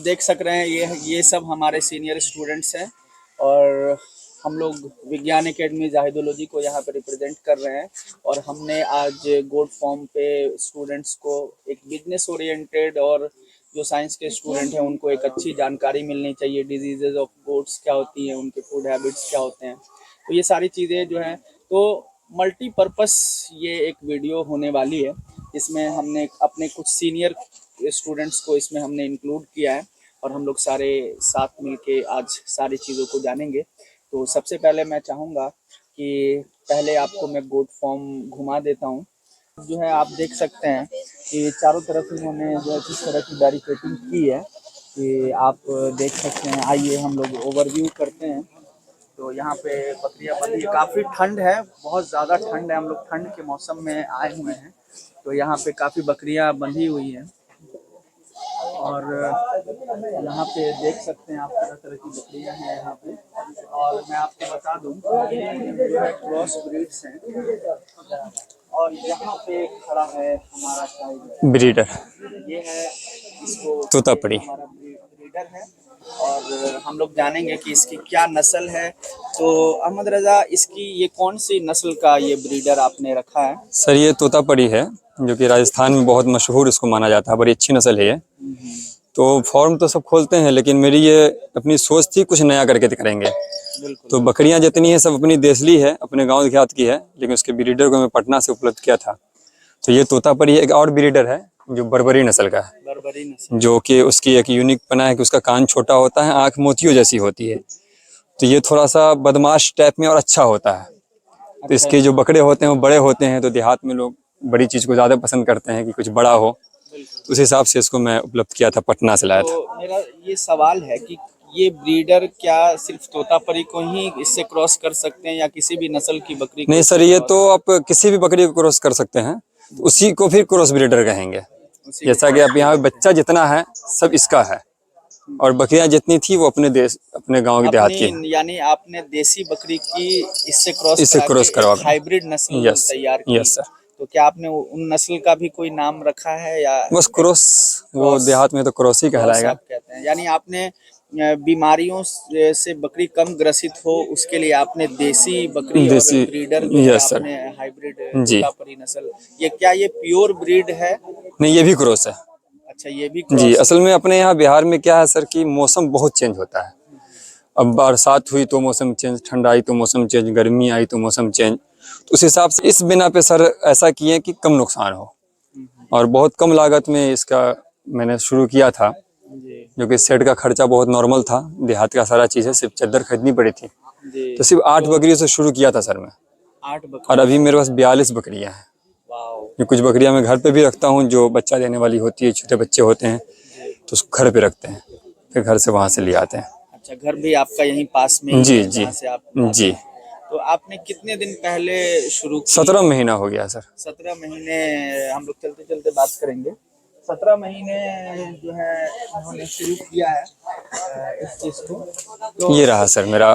देख सक रहे हैं ये सब हमारे सीनियर स्टूडेंट्स हैं और हम लोग विज्ञान एकेडमी जाहिदोलॉजी को यहाँ पे रिप्रेजेंट कर रहे हैं। और हमने आज गोट फॉर्म पे स्टूडेंट्स को एक बिजनेस ओरिएंटेड और जो साइंस के स्टूडेंट हैं उनको एक अच्छी जानकारी मिलनी चाहिए, डिजीजेज ऑफ गोट्स क्या होती हैं, उनके फूड हैबिट्स क्या होते हैं, तो ये सारी चीज़ें जो हैं तो मल्टीपर्पस ये एक वीडियो होने वाली है। इसमें हमने अपने कुछ सीनियर स्टूडेंट्स को इसमें हमने इंक्लूड किया है और हम लोग सारे साथ मिलके आज सारी चीज़ों को जानेंगे। तो सबसे पहले मैं चाहूँगा कि पहले आपको मैं गोट फॉर्म घुमा देता हूँ। जो है आप देख सकते हैं कि चारों तरफ इन्होंने जो है किस तरह की बैरिकेडिंग की है कि आप देख सकते हैं। आइए हम लोग ओवरव्यू करते हैं। तो यहाँ पे बकरियाँ बंधी, काफ़ी ठंड है, बहुत ज़्यादा ठंड है, हम लोग ठंड के मौसम में आए हुए हैं। तो यहाँ पे काफ़ी बकरियाँ बंधी हुई हैं और यहाँ पे देख सकते हैं आप तरह तरह की बकरियाँ हैं यहाँ पे। और मैं आपको बता दूँ जो है क्रॉस ब्रीड्स हैं। और यहाँ पे खड़ा है हमारा टाइगर ब्रीडर, ये है, इसको तोतापरी हमारा ब्रीडर है और हम लोग जानेंगे कि इसकी क्या नस्ल है। तो अहमद रजा, इसकी ये कौन सी नस्ल का ये ब्रीडर आपने रखा है? सर ये तोतापरी है जो कि राजस्थान में बहुत मशहूर इसको माना जाता है, बड़ी अच्छी नस्ल है ये। तो फॉर्म तो सब खोलते हैं लेकिन मेरी ये अपनी सोच थी कुछ नया करके करेंगे। तो बकरियां जितनी है सब अपनी देसली है, अपने गांव देहात की है, लेकिन उसके ब्रीडर को मैं पटना से उपलब्ध किया था। तो ये तोतापरी एक और ब्रीडर है जो बर्बरी नस्ल का है, बर्बरी नस्ल, जो कि उसकी एक यूनिक पना है कि उसका कान छोटा होता है, आंख मोतियों जैसी होती है। तो ये थोड़ा सा बदमाश टाइप में और अच्छा होता है। तो इसके जो बकरे होते हैं वो बड़े होते हैं, तो देहात में लोग बड़ी चीज़ को ज़्यादा पसंद करते हैं कि कुछ बड़ा हो। तो उस हिसाब से इसको मैं उपलब्ध किया था, पटना से लाया था। तो मेरा ये सवाल है कि ये ब्रीडर क्या सिर्फ तोतापरी को ही इससे क्रॉस कर सकते हैं या किसी भी नस्ल की बकरी को? नहीं सर, ये तो आप किसी भी बकरी को क्रॉस कर सकते हैं, तो उसी को फिर क्रॉस ब्रीडर कहेंगे। जैसा कि अब यहाँ पे बच्चा जितना है सब इसका है और बकरियां जितनी थी वो अपने देश, अपने गांव के देहात की। यानी आपने देसी बकरी की इससे क्रॉस करवा हाइब्रिड नस्ल तैयार की। Yes sir. तो क्या आपने उन नस्ल का भी कोई नाम रखा है या बस क्रॉस? वो देहात में तो क्रॉस ही कहलाएगा। आप कहते हैं, यानी आपने बीमारियों से बकरी कम ग्रसित हो उसके लिए आपने देसी बकरी और ब्रीडर जो है आपने हाइब्रिड तोतापरी नस्ल। ये क्या ये प्योर ब्रीड है? नहीं, ये भी क्रॉस है। अच्छा, ये भी जी। असल में अपने यहाँ बिहार में क्या है सर कि मौसम बहुत चेंज होता है। अब बरसात हुई तो मौसम चेंज, ठंड आई तो मौसम चेंज, गर्मी आई तो मौसम चेंज। तो उस हिसाब से इस बिना पे सर ऐसा किए कि कम नुकसान हो और बहुत कम लागत में इसका मैंने शुरू किया था, जो कि सेट का खर्चा बहुत नॉर्मल था। देहात का सारा चीज़ है, सिर्फ चद्दर खरीदनी पड़ी थी। तो सिर्फ 8 बकरियों से शुरू किया था सर मैं। 8 बकरी? और अभी मेरे पास 42 बकरियाँ हैं। ये कुछ बकरियाँ मैं घर पे भी रखता हूँ, जो बच्चा देने वाली होती है, छोटे बच्चे होते हैं तो उसको घर पे रखते हैं, फिर घर से वहाँ से ले आते हैं। अच्छा, घर भी आपका यहीं पास में ही जी है जहाँ से आप? जी। तो आपने कितने दिन पहले शुरू किया? 17 महीना हो गया सर। 17 महीने हम लोग चलते चलते बात करेंगे। 17 महीने जो है उन्होंने शुरू किया है इस चीज को। तो ये रहा सर मेरा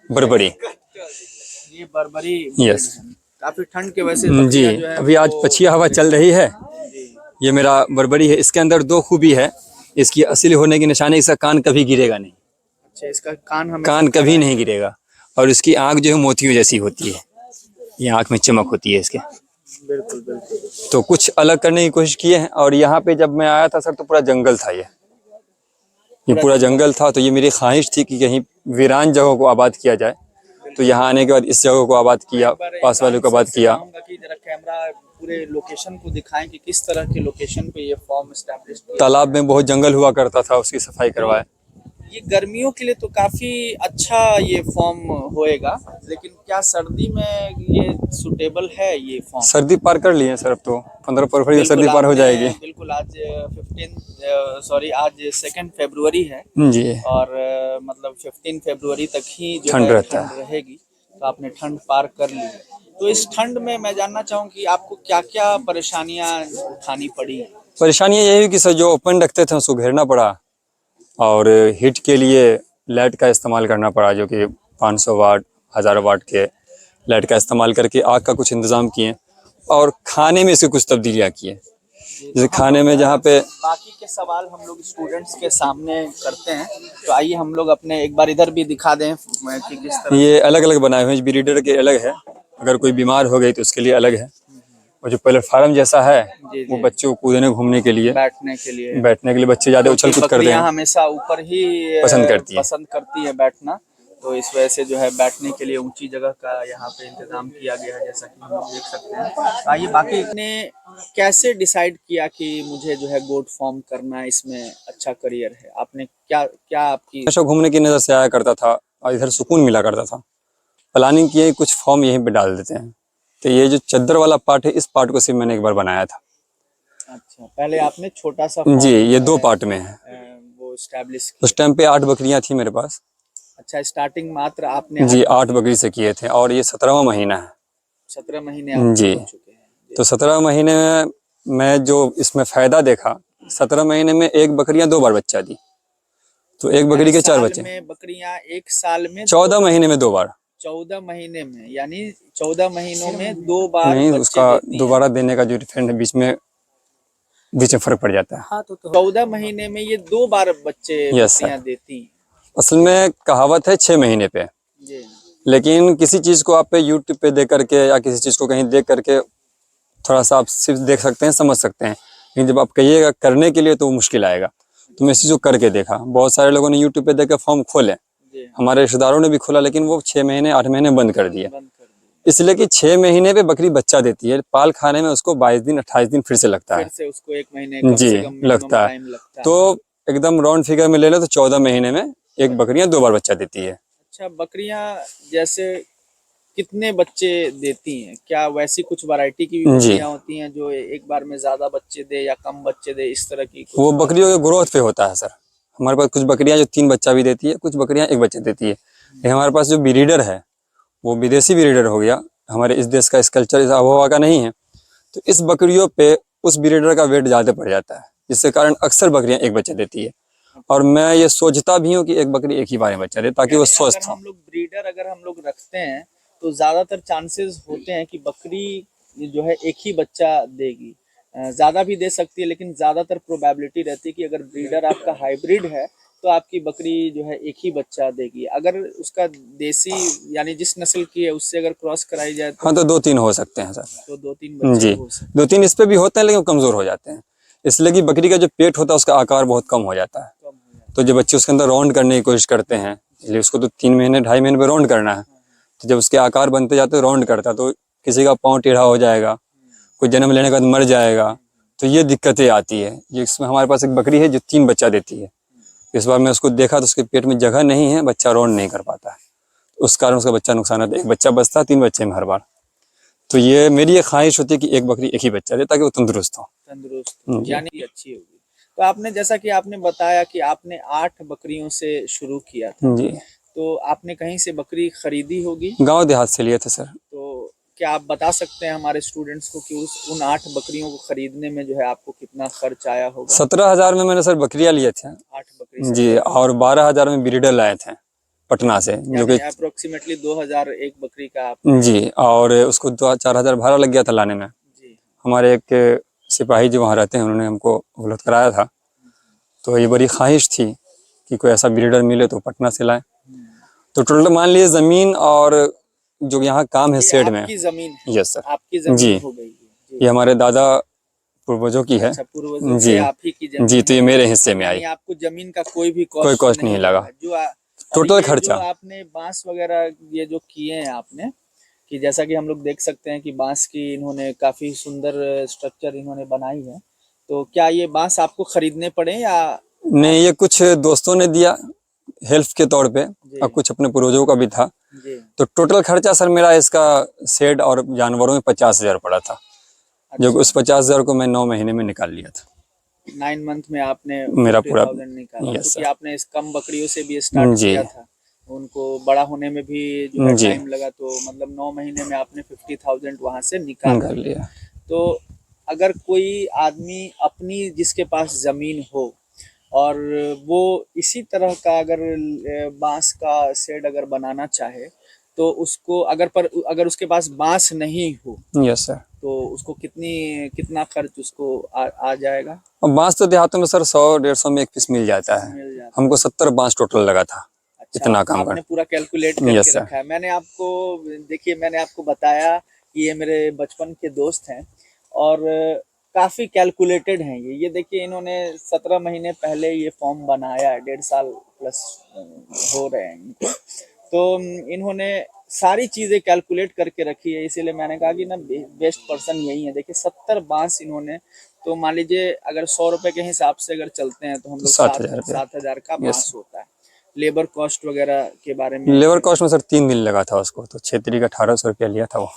बर्बरी। ये बर्बरी? यस। काफी ठंड के वजह से जी, अभी आज पछिया हवा चल रही है। ये मेरा बर्बरी है। इसके अंदर 2 खूबी है। इसकी असली होने की निशानी, इसका कान कभी गिरेगा नहीं। अच्छा, इसका कान कभी नहीं गिरेगा। और इसकी आंख जो है मोतियों जैसी होती है, ये आंख में चमक होती है इसके। बिल्कुल बिल्कुल। तो कुछ अलग करने की कोशिश की है। और यहाँ पे जब मैं आया था सर तो पूरा जंगल था, ये पूरा जंगल था। तो ये मेरी ख्वाहिश थी कि कहीं वीरान जगहों को आबाद किया जाए। तो यहाँ आने के बाद इस जगह को आबाद किया, पास वाले को आबाद किया। जरा कैमरा पूरे लोकेशन को दिखाएं कि किस तरह के लोकेशन पे ये फार्म एस्टैब्लिश किया। तालाब में बहुत जंगल हुआ करता था, उसकी सफाई करवाए। ये गर्मियों के लिए तो काफी अच्छा ये फॉर्म होएगा, लेकिन क्या सर्दी में ये सुटेबल है ये फॉर्म? सर्दी पार कर लिए सर, अब तो 15 फरवरी सर्दी पार हो जाएगी। बिल्कुल। आज 2 फरवरी है जी। और मतलब 15 फरवरी तक ही जो ठंड रहेगी। तो आपने ठंड पार कर ली। तो इस ठंड में मैं जानना चाहूँ कि आपको क्या क्या परेशानियां उठानी पड़ी? परेशानियाँ यही हुई कि सर जो ओपन रखते थे उसको घेरना पड़ा और हीट के लिए लाइट का इस्तेमाल करना पड़ा, जो कि 500 वाट 1000 वाट के लाइट का इस्तेमाल करके आग का कुछ इंतज़ाम किए और खाने में से कुछ तब्दीलियाँ किए। जैसे खाने में जहाँ पे बाकी के सवाल हम लोग स्टूडेंट्स के सामने करते हैं, तो आइए हम लोग अपने एक बार इधर भी दिखा दें कि किस तरह ये अलग अलग बनाए हुए हैं, ब्रीडर के अलग है, अगर कोई बीमार हो गई तो उसके लिए अलग है। और जो प्लेटफार्म जैसा है जी वो जी बच्चों को कूदने घूमने के लिए, बैठने के लिए बच्चे ज्यादा उछल कूद करते बकरियां हैं, हमेशा ऊपर ही पसंद करती है बैठना, तो इस वजह से जो है बैठने के लिए ऊंची जगह का यहाँ पे इंतजाम किया गया है, जैसा कि हम लोग देख सकते हैं। आइए बाकी ने कैसे डिसाइड किया कि मुझे जो है गोट फार्म करना है, इसमें अच्छा करियर है, आपने क्या क्या आपकी हमेशा घूमने की नजर से आया करता था और इधर सुकून मिला करता था। प्लानिंग किए कुछ फॉर्म यहीं पे डाल देते हैं, तो ये जो चद्दर वाला पार्ट है, इस पार्ट को सिर्फ मैंने एक बार बनाया था। अच्छा, पहले आपने छोटा सा जी, फॉर्म ये 2 पार्ट में है। वो स्टैब्लिश उस टाइम पे 8 बकरियां थी मेरे पास। अच्छा, स्टार्टिंग मात्र आपने जी, 8 बकरी से किए थे और ये 17वां महीना है। 17 महीने आपके जी, हो चुके हैं। तो 17 महीने में मैं जो इसमें फायदा देखा, 17 महीने में एक बकरियां 2 बार बच्चा दी, तो एक बकरी के 4 बच्चे। में बकरियां एक साल में 14 महीने में 2 बार। 14 महीने में, यानी 14 महीनों में 2 बार नहीं, बच्चे उसका देती हैं। दोबारा देने का जो डिफरेंट है बीच में फर्क पड़ जाता है। हाँ, तो 14 महीने में ये 2 बार बच्चे यस सर। बकरियां देती हैं। असल में कहावत है 6 महीने पे, जी लेकिन किसी चीज को आप पे यूट्यूब पे देख करके या किसी चीज को कहीं देख करके थोड़ा सा आप सिर्फ देख सकते हैं, समझ सकते हैं, लेकिन जब आप कहिएगा करने के लिए तो वो मुश्किल आएगा। तो मैं इस चीज को करके देखा, बहुत सारे लोगों ने यूट्यूब पे देख के फॉर्म खोले, जी हमारे रिश्तेदारों ने भी खोला, लेकिन वो 6 महीने 8 महीने बंद कर दिए, बंद कर दी, इसलिए कि 6 महीने पे बकरी बच्चा देती है, पाल खाने में उसको 22 दिन 28 दिन फिर से लगता फिर है। से उसको 1 महीने कम जी, से कम मिनिमम लगता है। टाइम लगता है। तो एकदम राउंड फिगर में ले लो तो 14 महीने में एक बकरियां 2 बार बच्चा देती है। अच्छा, बकरियां जैसे कितने बच्चे देती हैं? क्या वैसी कुछ वैरायटी की भी जी, बकरियां होती हैं जो एक बार में ज्यादा बच्चे दे या कम बच्चे दे, इस तरह की वो कुछ? बकरियों के ग्रोथ पे होता है सर। हमारे पास कुछ बकरियां जो 3 बच्चा भी देती है, कुछ बकरियां 1 बच्चे देती है, लेकिन हमारे पास जो ब्रीडर है वो विदेशी ब्रीडर हो गया, हमारे इस देश का इस कल्चर इस आबोहवा का नहीं है, तो इस बकरियों पे उस ब्रीडर का वेट ज्यादा पड़ जाता है, जिसके कारण अक्सर बकरियां 1 बच्चा देती है। और मैं ये सोचता भी हूँ कि एक बकरी एक ही बार में बच्चा दे, ताकि वो यानी स्वस्थ अगर हो। हम लोग ब्रीडर अगर हम लोग रखते हैं तो ज्यादातर चांसेस होते हैं कि बकरी जो है एक ही बच्चा देगी, ज्यादा भी दे सकती है, लेकिन ज्यादातर प्रोबेबिलिटी रहती है कि अगर ब्रीडर आपका हाइब्रिड है तो आपकी बकरी जो है एक ही बच्चा देगी। अगर उसका देसी यानी जिस नस्ल की है उससे अगर क्रॉस कराई जाए हाँ, तो 2-3 हो सकते हैं सर। तो 2-3 बच्चे जी, हो सकते 2-3 इस पे भी होते हैं, लेकिन वो कमजोर हो जाते हैं, इसलिए कि बकरी का जो पेट होता है उसका आकार बहुत कम हो जाता है। हैं, कम हो जाते तो जब बच्चे उसके अंदर राउंड करने की कोशिश करते हैं, इसलिए उसको तो 3 महीने 2.5 महीने पे राउंड करना है, तो जब उसके आकार बनते जाते राउंड करता तो किसी का पाँव टेढ़ा हो जाएगा, कोई जन्म लेने के बाद मर जाएगा, तो ये दिक्कतें आती है। ये इसमें हमारे पास एक बकरी है जो 3 बच्चा देती है, इस बार मैं उसको देखा तो उसके पेट में जगह नहीं है, बच्चा राउंड नहीं कर पाता है, उस कारण उसका बच्चा नुकसान होता है, एक बच्चा बचता है 3 बच्चे में हर बार। तो ये मेरी ये ख्वाहिश होती है कि एक बकरी एक ही बच्चा दे, ताकि वो तंदुरुस्त हो। तंदुरुस्त, जी यानी अच्छी होगी। तो आपने जैसा कि आपने बताया कि आपने 8 बकरियों से शुरू किया था, जी, तो आपने कहीं से बकरी खरीदी होगी? गांव देहात से लिए थे सर। तो क्या आप बता सकते हैं हमारे स्टूडेंट्स को कि उन 8 बकरियों को खरीदने में जो है आपको कितना खर्च आया होगा? 17,000 में मैंने सर बकरियां लिए थे। 8 बकरी जी, और 12,000 में ब्रीडर लाए थे पटना से, जो यानी कि अप्रोक्सीमेटली 2000 एक बकरी का आप? जी, और उसको 4,000 भाड़ा लग गया था लाने में। जी हमारे एक सिपाही जो वहाँ रहते हैं उन्होंने हमको उपलब्ध कराया था, तो ये बड़ी ख्वाहिश थी कि कोई ऐसा ब्रीडर मिले तो पटना से लाएं। तो टोटल मान लीजिए ज़मीन और जो यहाँ काम है ये शेड में। आपकी जमीन है? Yes sir. आपकी जी, जमीन हो गई है? ये हमारे दादा पूर्वजों की है। अच्छा, पूर्वजों से जी आप ही की जी, जमीन तो ये है, मेरे हिस्से में आई, यानी आपको जमीन का कोई भी कोई कॉस्ट कॉस्ट नहीं नहीं लगा लगा, जो और टोटल ये जो खर्चा। आपने बांस वगैरह ये जो किए हैं आपने, कि जैसा कि हम लोग देख सकते हैं कि बांस की इन्होंने काफी सुंदर स्ट्रक्चर इन्होंने बनाई है, तो क्या ये बांस आपको खरीदने पड़े या नहीं, ये कुछ दोस्तों ने दिया हेल्प के तौर पे, जी और कुछ अपने पूर्वजों का भी था। जी? तो टोटल खर्चा सर मेरा इसका शेड और जानवरों में 50,000 पड़ा था, जो अच्छा, उस 50,000 को मैं 9 महीने में निकाल लिया था। 9 मंथ में आपने मेरा पूरा, 50,000 निकाला, यस क्योंकि सर। आपने इस कम बकरियों से भी स्टार्ट जी किया था, उनको बड़ा होने में भी जो है जी, टाइम लगा, तो मतलब 9 महीने में आपने 50,000 वहां से निकाल निकाल लिया। लिया। तो अगर कोई आदमी अपनी जिसके पास जमीन हो और वो इसी तरह का अगर बांस का शेड अगर बनाना चाहे, तो उसको अगर उसके पास बांस नहीं हो यस सर। तो उसको कितना खर्च उसको आ जाएगा? अब बांस तो देहातों में सर 100-150 में एक पीस मिल जाता है। मिल जाता हमको 70 बांस टोटल लगा था अच्छा, इतना काम आपने कर। पूरा कैलकुलेट यस करके सर। रखा है। मैंने आपको बताया कि ये मेरे बचपन के दोस्त हैं और काफ़ी कैलकुलेटेड हैं ये देखिए इन्होंने 17 महीने पहले ये फॉर्म बनाया है, 1.5 साल प्लस हो रहे हैं इनको। तो इन्होंने सारी चीज़ें कैलकुलेट करके रखी है, इसीलिए मैंने कहा कि ना बेस्ट पर्सन यही है। देखिए 70 बांस इन्होंने, तो मान लीजिए अगर 100 रुपए के हिसाब से अगर चलते हैं तो हम तो लोग 7,000 रुपया। 7,000 का यस। बांस होता है। लेबर कॉस्ट वगैरह के बारे में लेबर कॉस्ट में सर 3 दिन लगा था उसको, तो क्षेत्रीय का 1,800 रुपया लिया था वो।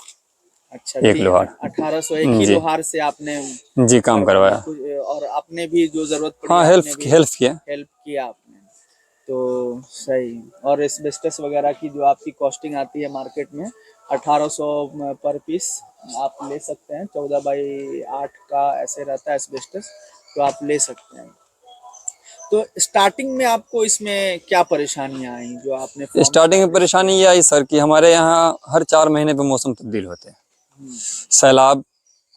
अच्छा एक लोहार। 1800 एक ही जी लोहार से आपने जी काम करवाया करवाया। कुछ, और आपने भी जो जरूरत पड़ी हाँ आपने भी हेल्प किया। हेल्प किया आपने, तो सही। और एस्बेस्टस वगैरह की जो आपकी कॉस्टिंग आती है मार्केट में 1800 पर पीस आप ले सकते हैं। 14x8 का ऐसे रहता है एस्बेस्टस, तो आप ले सकते हैं। तो स्टार्टिंग में आपको इसमें क्या परेशानियां आई जो आपने फॉर्म स्टार्टिंग में एस्टैब्लिश परेशानी ये आई सर कि हमारे यहाँ हर 4 महीने पे मौसम तब्दील होते हैं। किया? सैलाब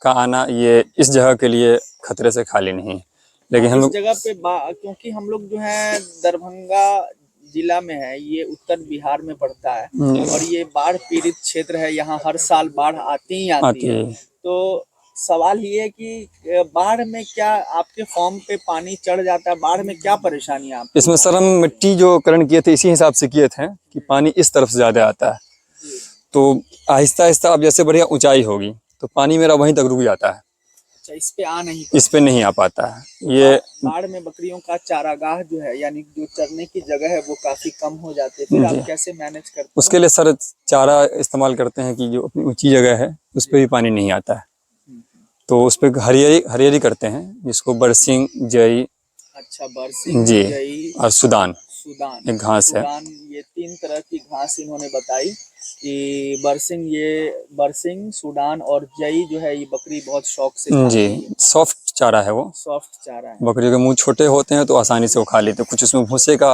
का आना ये इस जगह के लिए खतरे से खाली नहीं, हाँ, लेकिन हम इस लोग जगह पे क्योंकि हम लोग जो है दरभंगा जिला में है, ये उत्तर बिहार में पड़ता है और ये बाढ़ पीड़ित क्षेत्र है। यहाँ हर साल बाढ़ आती ही आती आती है। है। तो सवाल ये है कि बाढ़ में क्या आपके फॉर्म पे पानी चढ़ जाता है? बाढ़ में क्या परेशानियां आपको इसमें सर हम मिट्टी जो करण किए थे इसी हिसाब से किए थे कि पानी इस तरफ से ज़्यादा आता है, जी। तो आहिस्ता आहिस्ता अब जैसे बढ़िया ऊंचाई होगी तो पानी मेरा वहीं तक रुक जाता है, अच्छा, इस पे आ नहीं इस पे पाता। नहीं आ पाता है तो ये। बाढ़ में बकरियों का चारागाह जो है, यानी जो चरने की जगह है, वो काफी कम हो जाती है। फिर आप जी कैसे मैनेज करते उसके हैं? लिए सर चारा इस्तेमाल करते हैं कि जो अपनी ऊंची जगह है उस पर भी पानी नहीं आता है, हम्म, तो उस पर हरियरी हरियरी करते हैं जिसको बरसिंग, जई अच्छा, बरसिंग, जी जई, और सुदान सूडान। एक घास है। सूडान, ये 3 तरह की घास इन्होंने बताई कि बरसिंग, सूडान और जई जो है ये बकरी बहुत शौक से जी खाती है। सॉफ्ट चारा है वो। सॉफ्ट चारा है। बकरियों के मुंह छोटे होते हैं तो आसानी से वो खा लेते हैं, कुछ उसमें भूसे का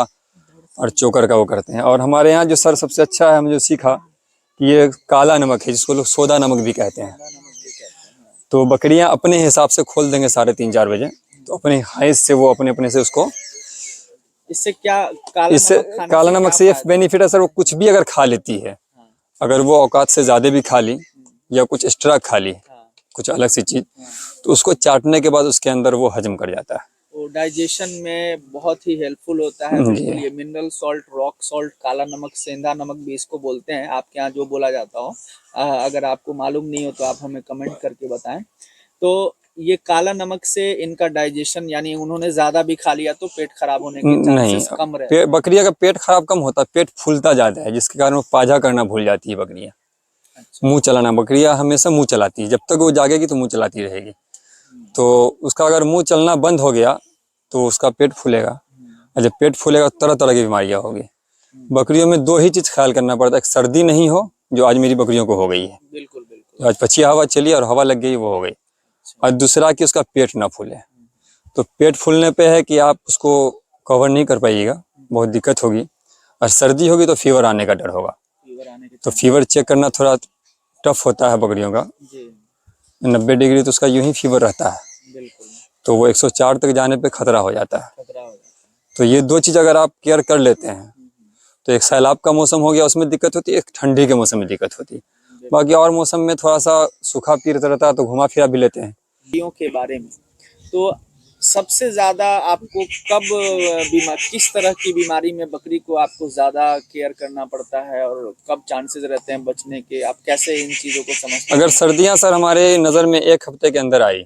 और चोकर का वो करते हैं। और हमारे यहाँ जो सर सबसे अच्छा है, हमने जो सीखा कि ये काला नमक है जिसको लोग सोदा नमक भी कहते हैं। सोडा नमक भी कहते हैं। तो बकरियां अपने हिसाब से खोल देंगे 3:30-4 बजे, तो अपने हैज से वो अपने अपने से उसको। इससे क्या काला इससे नमक खाने काला से नमक क्या से ये फायदा? बेनिफिट है सर, वो कुछ भी अगर खा लेती है, हाँ, अगर वो औकात से ज़्यादा भी खा ली या कुछ एक्स्ट्रा खा ली, हाँ, कुछ अलग सी चीज़, हाँ। तो उसको चाटने के बाद उसके अंदर वो हजम कर जाता है। वो डाइजेशन में बहुत ही हेल्पफुल होता है। बिल्कुल, जी ये मिनरल सॉल्ट, रॉक सॉल्ट, काला नमक, सेंधा नमक भी इसको बोलते हैं, आपके यहाँ जो बोला जाता हो। अगर आपको मालूम नहीं हो तो आप हमें कमेंट करके बताएं। तो ये काला नमक से इनका डाइजेशन, यानी उन्होंने ज़्यादा भी खा लिया तो पेट खराब होने के नहीं, चांसेस कम रहते हैं। बकरिया का पेट खराब कम होता है, पेट फूलता ज़्यादा है जिसके कारण वो पाजा करना भूल जाती है बकरियाँ। अच्छा। मुंह चलाना, बकरियाँ हमेशा मुंह चलाती है, जब तक वो जागेगी तो मुंह चलाती रहेगी। तो उसका अगर मुंह चलना बंद हो गया तो उसका पेट फूलेगा, और जब पेट फूलेगा तो तरह तरह की बीमारियां होगी। बकरियों में 2 ही चीज़ ख्याल करना पड़ता है, एक सर्दी नहीं हो जो आज मेरी बकरियों को हो गई है, बिल्कुल, बिल्कुल। तो आज पछी हवा चली और हवा लग गई वो हो गई। और दूसरा कि उसका पेट ना फूले। तो पेट फूलने पे है कि आप उसको कवर नहीं कर पाइएगा, बहुत दिक्कत होगी। और सर्दी होगी तो फीवर आने का डर होगा, फीवर आने के तो चांस। फीवर चेक करना थोड़ा टफ होता है बकरियों का। जी, 90 डिग्री तो उसका यूं ही फीवर रहता है, बिल्कुल। तो वो 104 तक जाने पे खतरा हो जाता है। खतरा हो जाता तो ये 2 चीज़ अगर आप केयर कर लेते हैं है। तो एक सैलाब का मौसम हो गया उसमें दिक्कत होती है, एक ठंडी के मौसम में दिक्कत होती है। बाकी और मौसम में थोड़ा सा सूखा पीरता रहता है तो घुमा फिरा भी लेते हैं। बीमारियों के बारे में, तो सबसे ज़्यादा आपको कब किस तरह की बीमारी में बकरी को आपको ज़्यादा केयर करना पड़ता है और कब चांसेस रहते हैं बचने के? आप कैसे इन चीज़ों को समझते अगर हैं? सर्दियां सर हमारे नज़र में 1 हफ्ते के अंदर आई,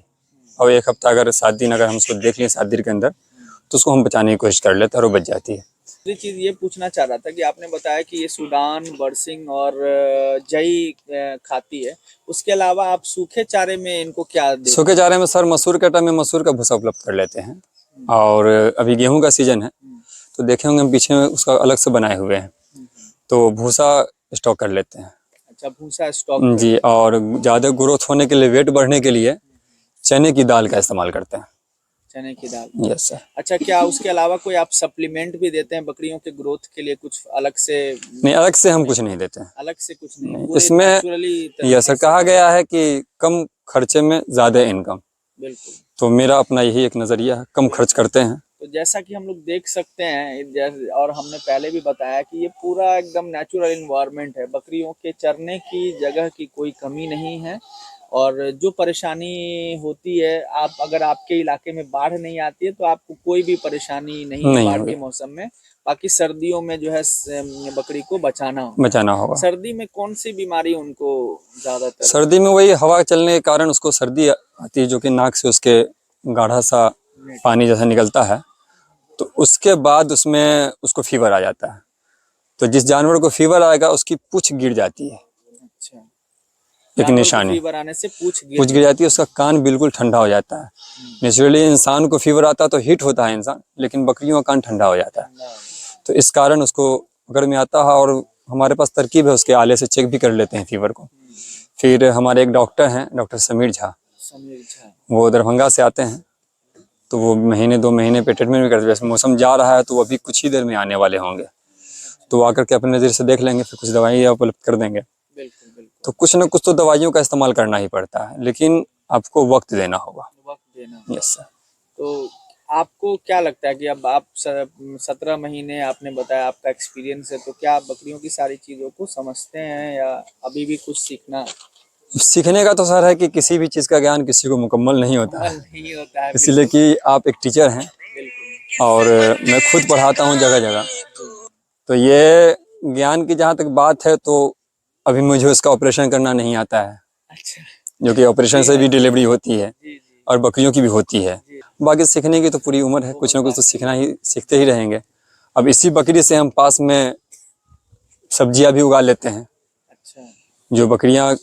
और 1 हफ्ता अगर 7 दिन अगर हम उसको देख लें 7 दिन के अंदर, तो उसको हम बचाने की कोशिश कर लेते हैं और वो बच जाती है। दूसरी चीज़ ये पूछना चाह रहा था कि आपने बताया कि ये सूडान, बरसिंग और जई खाती है। उसके अलावा आप सूखे चारे में इनको क्या देते सूखे हैं? चारे में सर मसूर के टाइम में मसूर का भूसा उपलब्ध कर लेते हैं, और अभी गेहूं का सीजन है तो देखे होंगे हम पीछे में उसका अलग से बनाए हुए हैं, तो भूसा स्टॉक कर लेते हैं। अच्छा, भूसा स्टॉक कर जी, लेते और ज़्यादा ग्रोथ होने के लिए, वेट बढ़ने के लिए चने की दाल का इस्तेमाल करते हैं। हैं, चने की दाल। Yes sir. अच्छा, क्या उसके अलावा कोई आप सप्लीमेंट भी देते हैं बकरियों के ग्रोथ के लिए, कुछ अलग से? नहीं, अलग से हम कुछ नहीं देते हैं। अलग से कुछ नहीं, नहीं, पूरे इसमें नेचुरली यह तरीके सर से। कहा गया है कि कम खर्चे में ज़्यादा इनकम। बिल्कुल। तो मेरा अपना यही एक नज़रिया है, कम खर्च करते हैं। तो जैसा कि हम लोग देख सकते हैं और हमने पहले भी बताया कि ये पूरा एकदम नेचुरल इन्वायरमेंट है। बकरियों के चरने की जगह की कोई कमी नहीं है। और जो परेशानी होती है, आप अगर आपके इलाके में बाढ़ नहीं आती है तो आपको कोई भी परेशानी नहीं है नहीं बाढ़ होगी। के मौसम में। बाकी सर्दियों में जो है बकरी को बचाना होगा। बचाना होगा। सर्दी में कौन सी बीमारी उनको ज्यादातर? सर्दी में वही हवा चलने के कारण उसको सर्दी आती है, जो कि नाक से उसके गाढ़ा सा पानी जैसा निकलता है। तो उसके बाद उसमें उसको फीवर आ जाता है। तो जिस जानवर को फीवर आएगा उसकी पूंछ गिर जाती है, अच्छा, एक जानवर को निशानी। फीवर आने से पूंछ पूंछ गिर जाती है, उसका कान बिल्कुल ठंडा हो जाता है। नेचुरली इंसान को फीवर आता है तो हीट होता है इंसान, लेकिन बकरियों का कान ठंडा हो जाता है। तो इस कारण उसको अगर में आता है, और हमारे पास तरकीब है, उसके आले से चेक भी कर लेते हैं फीवर को। फिर हमारे एक डॉक्टर हैं, डॉक्टर समीर झा, वो दरभंगा से आते हैं। तो वो महीने 2 महीने पे ट्रीटमेंट भी करते हैं। जैसे मौसम जा रहा है तो वो अभी कुछ ही देर में आने वाले होंगे, तो आकर के अपने नज़र से देख लेंगे, फिर कुछ दवाइयाँ उपलब्ध कर देंगे। बिल्कुल बिल्कुल। तो कुछ ना कुछ तो दवाइयों का इस्तेमाल करना ही पड़ता है, लेकिन आपको वक्त देना होगा। वक्त देना। Yes sir. तो आपको क्या लगता है कि अब आप 17 महीने आपने बताया आपका एक्सपीरियंस है, तो क्या आप बकरियों की सारी चीज़ों को समझते हैं या अभी भी कुछ सीखना? सीखने का तो सर है कि किसी भी चीज़ का ज्ञान किसी को मुकम्मल नहीं होता है, नहीं होता है। इसलिए कि आप एक टीचर हैं बिल्कुल। और मैं खुद पढ़ाता हूँ जगह जगह। तो ये ज्ञान की जहाँ तक बात है, तो अभी मुझे उसका ऑपरेशन करना नहीं आता है, अच्छा। जो कि ऑपरेशन से भी डिलीवरी होती है जी जी और बकरियों की भी होती है। जी। बाकी सीखने की तो पूरी उम्र है, कुछ ना कुछ तो सीखते ही रहेंगे। अब इसी बकरी से हम पास में सब्जियां भी उगा लेते हैं। अच्छा। जो बकरियां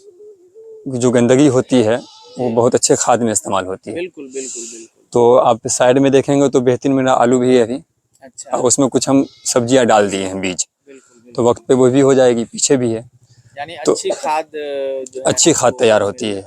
जो गंदगी होती है वो बहुत अच्छे खाद में इस्तेमाल होती है। बिल्कुल बिल्कुल बिल्कुल। तो आप साइड में देखेंगे तो बेहतरीन मेरा आलू भी है अभी। अच्छा। और उसमें कुछ हम सब्जियां डाल दिए हैं, बीज। बिल्कुल बिल्कुल। तो वक्त पे वो भी हो जाएगी, पीछे भी है। यानी तो अच्छी खाद जो है अच्छी खाद आपको तैयार होती है।